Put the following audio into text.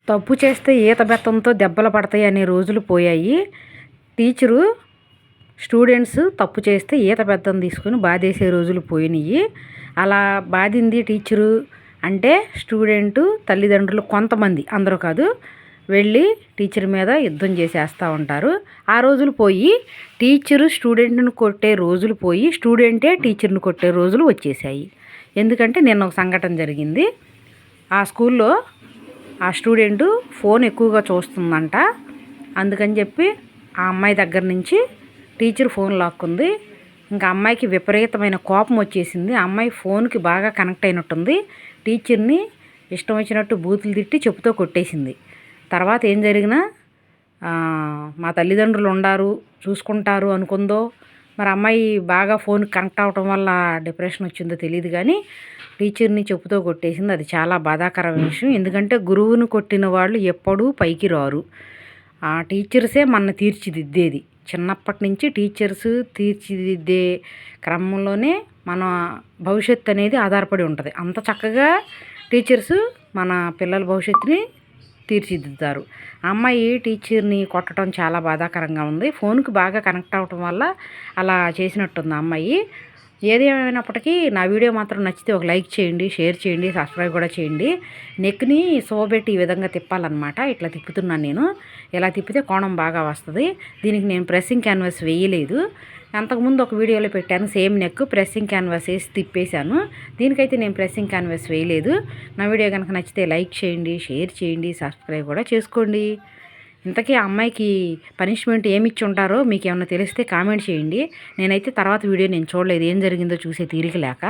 తప్పు చేస్తే ఈత బెత్తంతో దెబ్బలు పడతాయి అనే రోజులు పోయాయి. టీచరు స్టూడెంట్స్ తప్పు చేస్తే ఈత బెత్తం తీసుకుని బాధేసే రోజులు పోయినాయి. అలా బాధింది టీచరు అంటే స్టూడెంటు తల్లిదండ్రులు కొంతమంది, అందరూ కాదు, వెళ్ళి టీచర్ మీద యుద్ధం చేసేస్తూ ఉంటారు. ఆ రోజులు పోయి టీచరు స్టూడెంట్ను కొట్టే రోజులు పోయి స్టూడెంటే టీచర్ని కొట్టే రోజులు వచ్చేసాయి. ఎందుకంటే నిన్న ఒక సంఘటన జరిగింది. ఆ స్కూల్లో ఆ స్టూడెంటు ఫోన్ ఎక్కువగా చూస్తుందంట. అందుకని చెప్పి ఆ అమ్మాయి దగ్గర నుంచి టీచర్ ఫోన్ లాక్కుంది. ఇంకా అమ్మాయికి విపరీతమైన కోపం వచ్చేసింది. ఆ అమ్మాయి ఫోన్కి బాగా కనెక్ట్ అయినట్టుంది. టీచర్ని ఇష్టం వచ్చినట్టు బూతులు తిట్టి చెప్పుతో కొట్టేసింది. తర్వాత ఏం జరిగినా మా తల్లిదండ్రులు ఉండారు, చూసుకుంటారు అనుకుందో, మరి అమ్మాయి బాగా ఫోన్కి కనెక్ట్ అవ్వటం వల్ల డిప్రెషన్ వచ్చిందో తెలియదు, కానీ టీచర్ని చెప్పుతో కొట్టేసింది. అది చాలా బాధాకరమైన విషయం. ఎందుకంటే గురువుని కొట్టిన వాళ్ళు ఎప్పుడూ పైకి రారు. ఆ టీచర్సే మన తీర్చిదిద్దేది. చిన్నప్పటి నుంచి టీచర్స్ తీర్చిదిద్దే క్రమంలోనే మన భవిష్యత్తు అనేది ఆధారపడి ఉంటుంది. అంత చక్కగా టీచర్స్ మన పిల్లల భవిష్యత్తుని తీర్చిదిద్దుతారు. ఆ అమ్మాయి టీచర్ని కొట్టడం చాలా బాధాకరంగా ఉంది. ఫోన్కి బాగా కనెక్ట్ అవ్వటం వల్ల అలా చేసినట్టుంది ఆ అమ్మాయి. ఏది ఏమైనప్పటికీ నా వీడియో మాత్రం నచ్చితే ఒక లైక్ చేయండి, షేర్ చేయండి, సబ్స్క్రైబ్ కూడా చేయండి. నెక్ని శోభెట్టి ఈ విధంగా తిప్పాలన్నమాట. ఇట్లా తిప్పుతున్నాను నేను. ఇలా తిప్పితే కోణం బాగా వస్తుంది. దీనికి నేను ప్రెస్సింగ్ క్యాన్వాస్ వేయలేదు. అంతకుముందు ఒక వీడియోలో పెట్టాను, సేమ్ నెక్ ప్రెస్సింగ్ క్యాన్వాస్ వేసి తిప్పేశాను. దీనికైతే నేను ప్రెస్సింగ్ క్యాన్వాస్ వేయలేదు. నా వీడియో కనుక నచ్చితే లైక్ చేయండి, షేర్ చేయండి, సబ్స్క్రైబ్ కూడా చేసుకోండి. ఇంతకీ ఆ అమ్మాయికి పనిష్మెంట్ ఏమి ఇచ్చి ఉంటారో మీకు ఏమైనా తెలిస్తే కామెంట్ చేయండి. నేనైతే తర్వాత వీడియో నేను చూడలేదు, ఏం జరిగిందో చూసే తీరిక లేక.